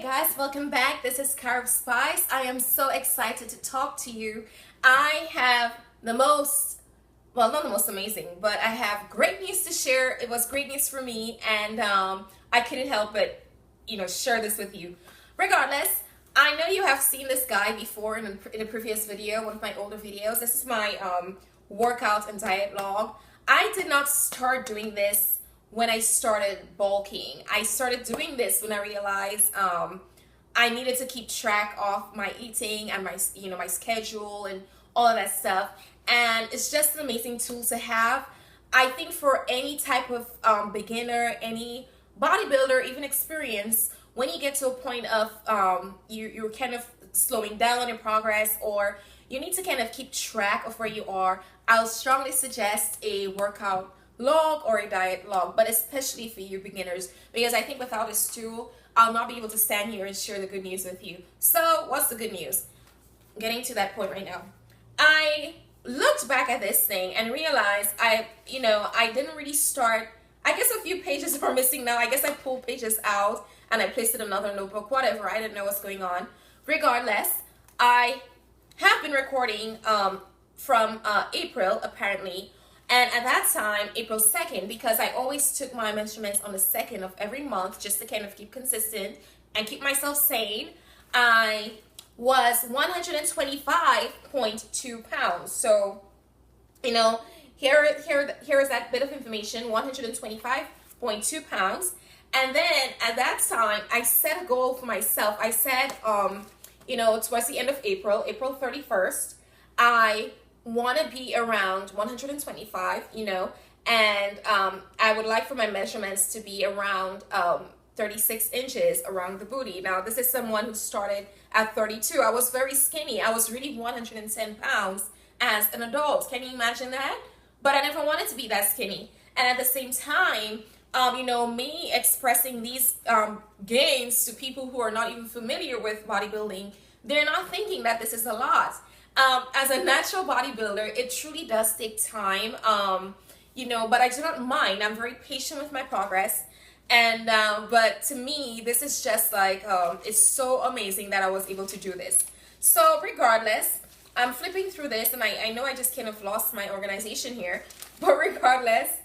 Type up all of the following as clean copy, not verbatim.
guys, welcome back. This is Carb Spice. I am so excited to talk to you. I have the most, well, not the most amazing, but I have great news to share. It was great news for me, and I couldn't help but, share this with you. Regardless, I know you have seen this guy before in a previous video, one of my older videos. This is my workout and diet log. I did not start doing this when I started bulking. I started doing this when I realized I needed to keep track of my eating and my schedule and all of that stuff. And it's just an amazing tool to have. I think for any type of beginner, any bodybuilder, even experience, when you get to a point of you're kind of slowing down on your progress, or you need to kind of keep track of where you are, I'll strongly suggest a workout log or a diet log, but especially for you beginners, because I think without this tool, I'll not be able to stand here and share the good news with you. So what's the good news? Getting to that point right now. I looked back at this thing and realized I didn't really start. I guess a few pages were missing now. I guess I pulled pages out and I placed it in another notebook, whatever. I didn't know what's going on. Regardless, I have been recording from April, apparently. And at that time, April 2nd, because I always took my measurements on the 2nd of every month just to kind of keep consistent and keep myself sane, I was 125.2 pounds. So, here is that bit of information, 125.2 pounds. And then at that time, I set a goal for myself. I said, towards the end of April 31st, I want to be around 125, and I would like for my measurements to be around 36 inches around the booty. Now, this is someone who started at 32. I was very skinny. I was really 110 pounds as an adult. Can you imagine that? But I never wanted to be that skinny. And at the same time, me expressing these gains to people who are not even familiar with bodybuilding, they're not thinking that this is a lot. As a natural bodybuilder, it truly does take time, but I do not mind. I'm very patient with my progress. And, but to me, this is just like, it's so amazing that I was able to do this. So regardless, I'm flipping through this, and I know I just kind of lost my organization here, but regardless,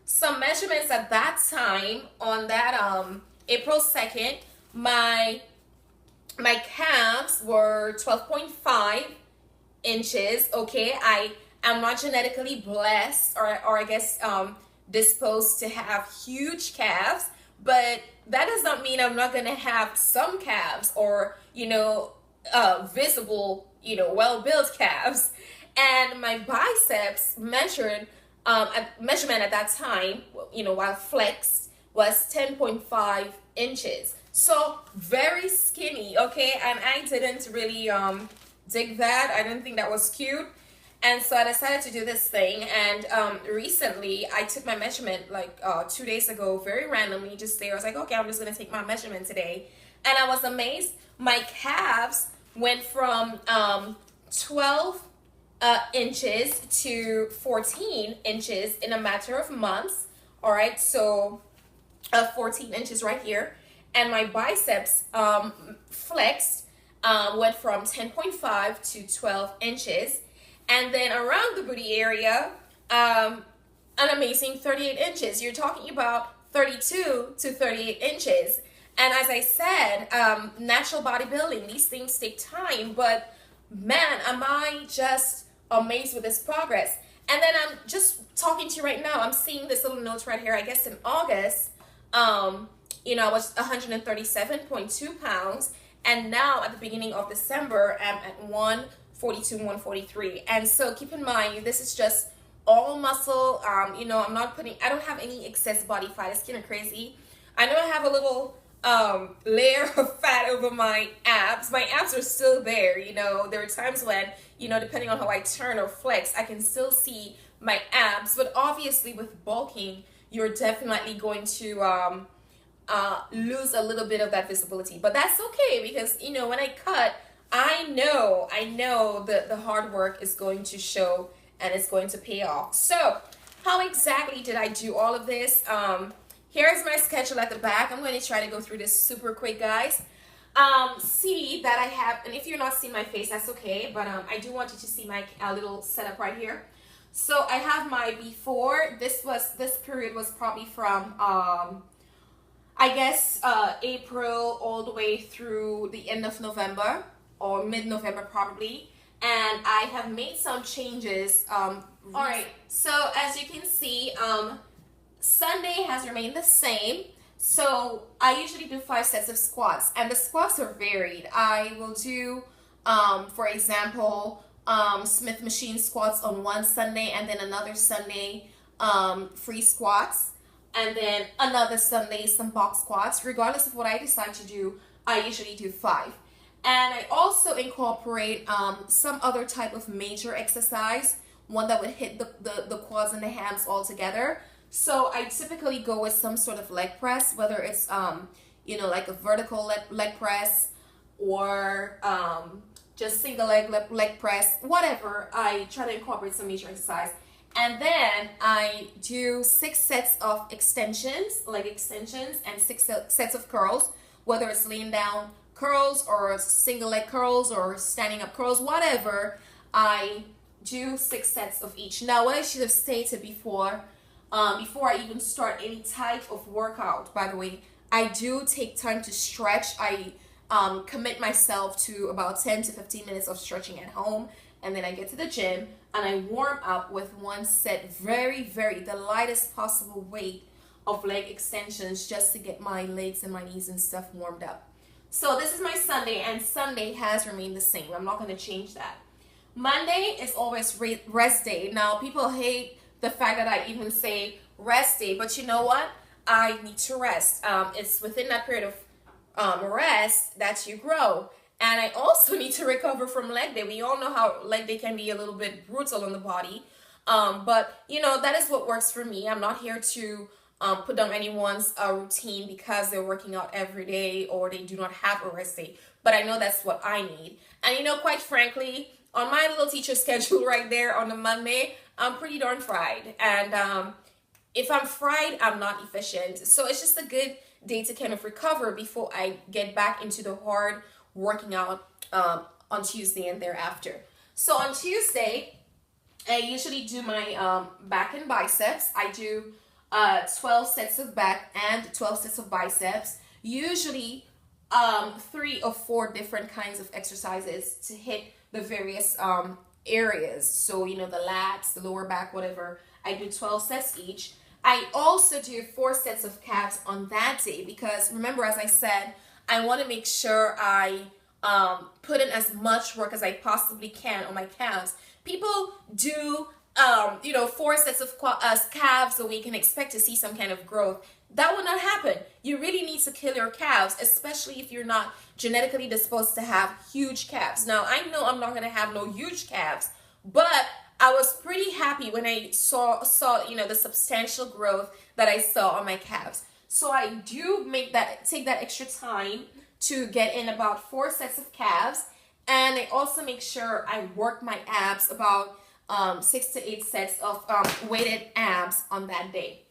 some measurements at that time on that, April 2nd, my calves were 12.5 inches. Okay, I am not genetically blessed or I guess disposed to have huge calves, but that does not mean I'm not gonna have some calves or visible well-built calves. And my biceps measurement at that time, while flexed, was 10.5 inches. So very skinny, okay? And I didn't really dig that. I didn't think that was cute. And so I decided to do this thing. And recently, I took my measurement like 2 days ago, very randomly, just there. I was like, okay, I'm just going to take my measurement today. And I was amazed. My calves went from 12 inches to 14 inches in a matter of months. All right, so 14 inches right here. And my biceps flexed, went from 10.5 to 12 inches. And then around the booty area, an amazing 38 inches. You're talking about 32 to 38 inches. And as I said, natural bodybuilding, these things take time. But man, am I just amazed with this progress. And then I'm just talking to you right now. I'm seeing this little note right here. I guess in August, I was 137.2 pounds, and now at the beginning of December, I'm at 142, 143. And so keep in mind, this is just all muscle. I don't have any excess body fat. It's kind of crazy. I know I have a little layer of fat over my abs. My abs are still there. There are times when, depending on how I turn or flex, I can still see my abs. But obviously with bulking, you're definitely going to lose a little bit of that visibility, but that's okay, because when I cut, I know that the hard work is going to show and it's going to pay off. So how exactly did I do all of this? Here's my schedule at the back. I'm going to try to go through this super quick, guys. See that I have, and if you're not seeing my face, that's okay, but I do want you to see my little setup right here. So I have my before. This period was probably from I guess April all the way through the end of November or mid-November probably. And I have made some changes. All right, so as you can see, Sunday has remained the same. So I usually do 5 sets of squats, and the squats are varied. I will do, for example, Smith machine squats on one Sunday, and then another Sunday, free squats, and then another Sunday, some box squats. Regardless of what I decide to do, I usually do 5. And I also incorporate some other type of major exercise, one that would hit the quads and the hams all together. So I typically go with some sort of leg press, whether it's like a vertical leg press or just single leg press, whatever. I try to incorporate some major exercise. And then I do 6 sets of extensions, leg extensions, and 6 sets of curls, whether it's laying down curls or single leg curls or standing up curls, whatever. I do 6 sets of each. Now, what I should have stated before I even start any type of workout, by the way, I do take time to stretch. I commit myself to about 10 to 15 minutes of stretching at home, and then I get to the gym and I warm up with one set, the lightest possible weight of leg extensions, just to get my legs and my knees and stuff warmed up. So this is my Sunday, and Sunday has remained the same. I'm not going to change that. Monday is always rest day. Now, people hate the fact that I even say rest day, but you know what? I need to rest. It's within that period of rest that you grow. And I also need to recover from leg day. We all know how leg day can be a little bit brutal on the body. But, that is what works for me. I'm not here to put down anyone's routine because they're working out every day or they do not have a rest day. But I know that's what I need. And, quite frankly, on my little teacher schedule right there on the Monday, I'm pretty darn fried. And if I'm fried, I'm not efficient. So it's just a good day to kind of recover before I get back into the hard working out on Tuesday and thereafter. So on Tuesday, I usually do my back and biceps. I do 12 sets of back and 12 sets of biceps. Usually 3 or 4 different kinds of exercises to hit the various areas. So, the lats, the lower back, whatever. I do 12 sets each. I also do 4 sets of calves on that day because, remember, as I said, I want to make sure I put in as much work as I possibly can on my calves. People do 4 sets of calves a week and expect to see some kind of growth. That will not happen. You really need to kill your calves, especially if you're not genetically disposed to have huge calves. Now, I know I'm not going to have no huge calves, but I was pretty happy when I saw the substantial growth that I saw on my calves. So I do take that extra time to get in about 4 sets of calves, and I also make sure I work my abs about 6 to 8 sets of weighted abs on that day.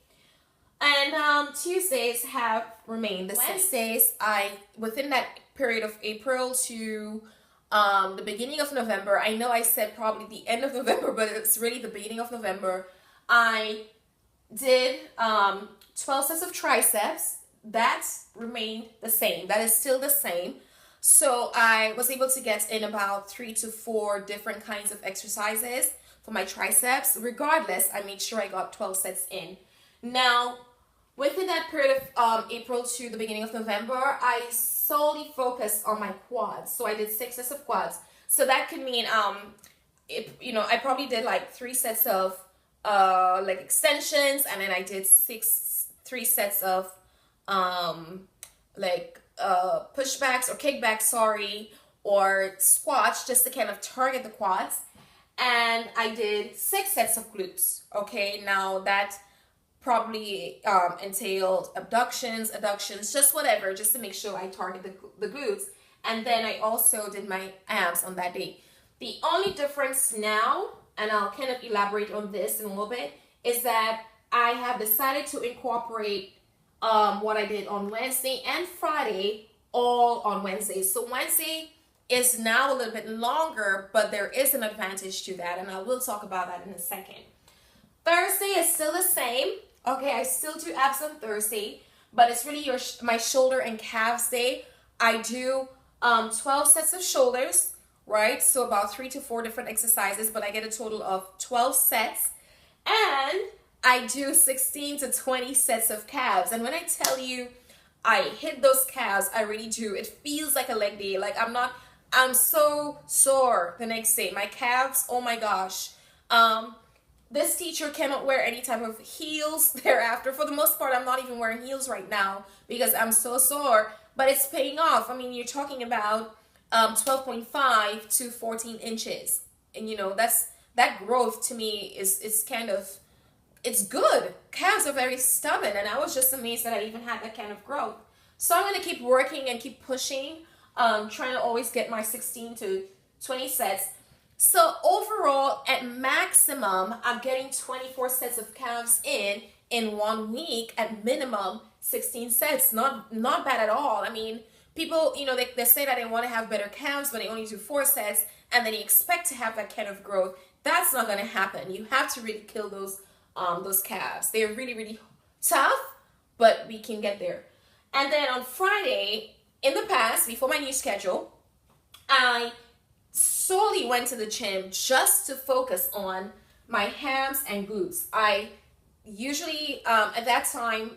And Tuesdays have remained the same. Wednesdays, within that period of April to the beginning of November, I know I said probably the end of November, but it's really the beginning of November, I did 12 sets of triceps. That remained the same. That is still the same. So I was able to get in about 3 to 4 different kinds of exercises for my triceps. Regardless, I made sure I got 12 sets in. Now, within that period of April to the beginning of November, I solely focused on my quads. So I did 6 sets of quads. So that could mean, I probably did like 3 sets of leg extensions, and then I did 3 sets of pushbacks or kickbacks, or squats, just to kind of target the quads. And I did 6 sets of glutes. Okay, now that probably entailed abductions, adductions, just whatever, just to make sure I target the glutes. And then I also did my abs on that day. The only difference now, and I'll kind of elaborate on this in a little bit, is that I have decided to incorporate what I did on Wednesday and Friday, all on Wednesday. So Wednesday is now a little bit longer, but there is an advantage to that, and I will talk about that in a second. Thursday is still the same. Okay, I still do abs on Thursday, but it's really my shoulder and calves day. I do 12 sets of shoulders, right? So about 3 to 4 different exercises, but I get a total of 12 sets. And I do 16 to 20 sets of calves. And when I tell you I hit those calves, I really do. It feels like a leg day. Like I'm so sore the next day. My calves, oh my gosh. This teacher cannot wear any type of heels thereafter. For the most part, I'm not even wearing heels right now because I'm so sore, but it's paying off. I mean, you're talking about 12.5 to 14 inches. And that growth to me is kind of, it's good. Calves are very stubborn, and I was just amazed that I even had that kind of growth. So I'm going to keep working and keep pushing, trying to always get my 16 to 20 sets. So overall, at maximum, I'm getting 24 sets of calves in 1 week. At minimum, 16 sets. Not bad at all. I mean, people, they say that they want to have better calves, but they only do 4 sets, and then they expect to have that kind of growth. That's not going to happen. You have to really kill those calves. They're really, really tough, but we can get there. And then on Friday, in the past, before my new schedule, I solely went to the gym just to focus on my hams and glutes. I usually, at that time,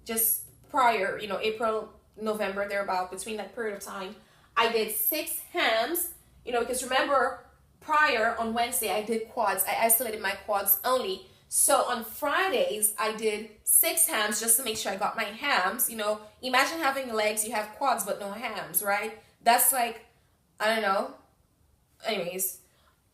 just prior, April, November, thereabout, between that period of time, I did 6 hams, because remember, prior on Wednesday, I did quads. I isolated my quads only. So on Fridays, I did 6 hams just to make sure I got my hams. Imagine having legs, you have quads, but no hams, right? That's like, I don't know. Anyways,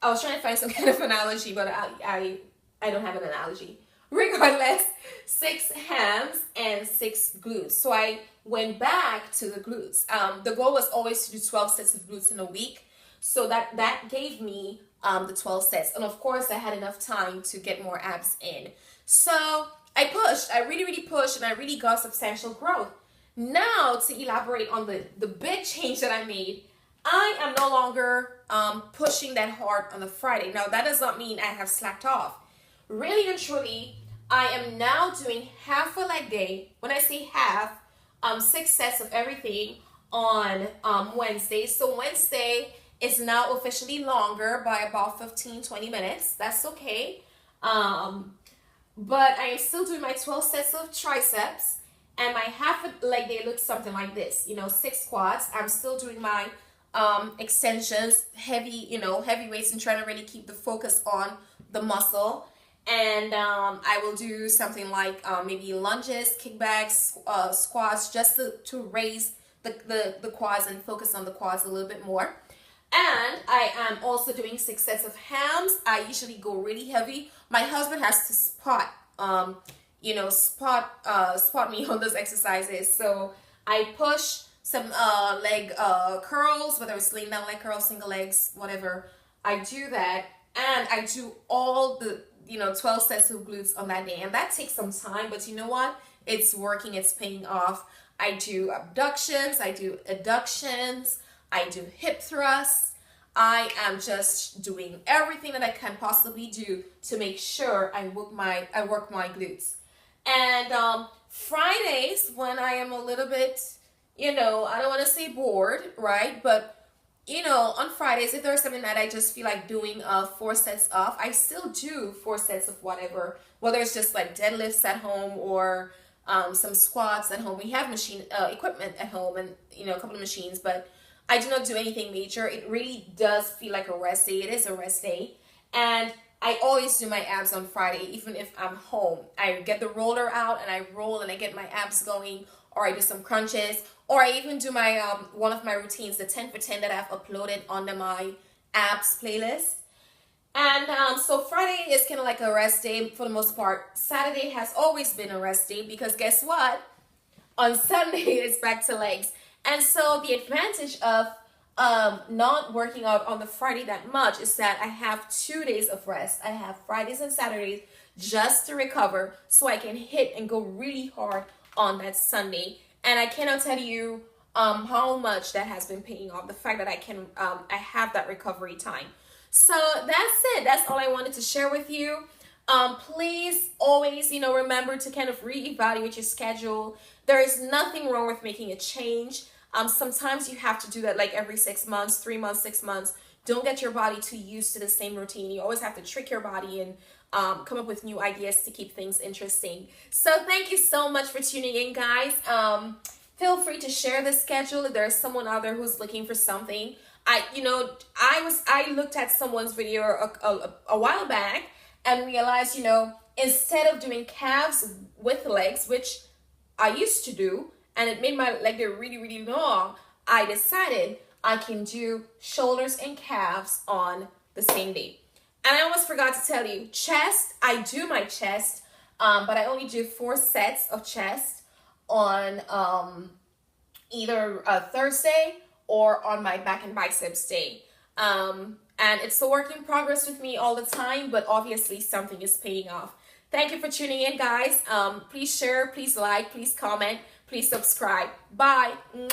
I was trying to find some kind of analogy, but I don't have an analogy. Regardless, 6 hams and 6 glutes. So I went back to the glutes. The goal was always to do 12 sets of glutes in a week. So that gave me the 12 sets. And of course, I had enough time to get more abs in. So I pushed. I really, really pushed, and I really got substantial growth. Now, to elaborate on the big change that I made, I am no longer pushing that hard on the Friday. Now, that does not mean I have slacked off. Really and truly, I am now doing half a leg day. When I say half, 6 sets of everything on Wednesday. So Wednesday is now officially longer by about 15-20 minutes. That's okay. But I am still doing my 12 sets of triceps, and my half a leg day looks something like this. 6 squats. I'm still doing my extensions, heavy weights, and trying to really keep the focus on the muscle. And I will do something like maybe lunges, kickbacks, squats, just to raise the quads and focus on the quads a little bit more. And I am also doing 6 sets of hams. I usually go really heavy. My husband has to spot me on those exercises. So I push some leg curls, whether it's laying down leg curls, single legs, whatever. I do that, and I do all the 12 sets of glutes on that day, and that takes some time, but you know what? It's working. It's paying off. I do abductions. I do adductions. I do hip thrusts. I am just doing everything that I can possibly do to make sure I work my glutes. And Fridays, when I am a little bit, I don't want to say bored, right? But on Fridays, if there's something that I just feel like doing 4 sets of, I still do 4 sets of whatever, whether it's just like deadlifts at home or some squats at home. We have machine equipment at home, and a couple of machines, but I do not do anything major. It really does feel like a rest day. It is a rest day. And I always do my abs on Friday, even if I'm home. I get the roller out and I roll and I get my abs going, or I do some crunches, or I even do my one of my routines, the 10 for 10 that I've uploaded under my abs playlist. And so Friday is kind of like a rest day for the most part. Saturday has always been a rest day because guess what? On Sunday, it's back to legs. And so the advantage of not working out on the Friday that much is that I have 2 days of rest. I have Fridays and Saturdays just to recover so I can hit and go really hard on that Sunday. And I cannot tell you how much that has been paying off. The fact that I have that recovery time. So that's it. That's all I wanted to share with you. Please always, remember to kind of reevaluate your schedule. There is nothing wrong with making a change. Sometimes you have to do that like every 6 months, 3 months, 6 months. Don't get your body too used to the same routine. You always have to trick your body and come up with new ideas to keep things interesting. So thank you so much for tuning in, guys. Feel free to share the schedule if there's someone out there who's looking for something. I looked at someone's video a while back and realized, instead of doing calves with legs, which I used to do, and it made my leg really, really long, I decided I can do shoulders and calves on the same day. And I almost forgot to tell you, chest, I do my chest, but I only do 4 sets of chest on either Thursday or on my back and biceps day. And it's a work in progress with me all the time, but obviously something is paying off. Thank you for tuning in, guys. Please share, please like, please comment, please subscribe. Bye.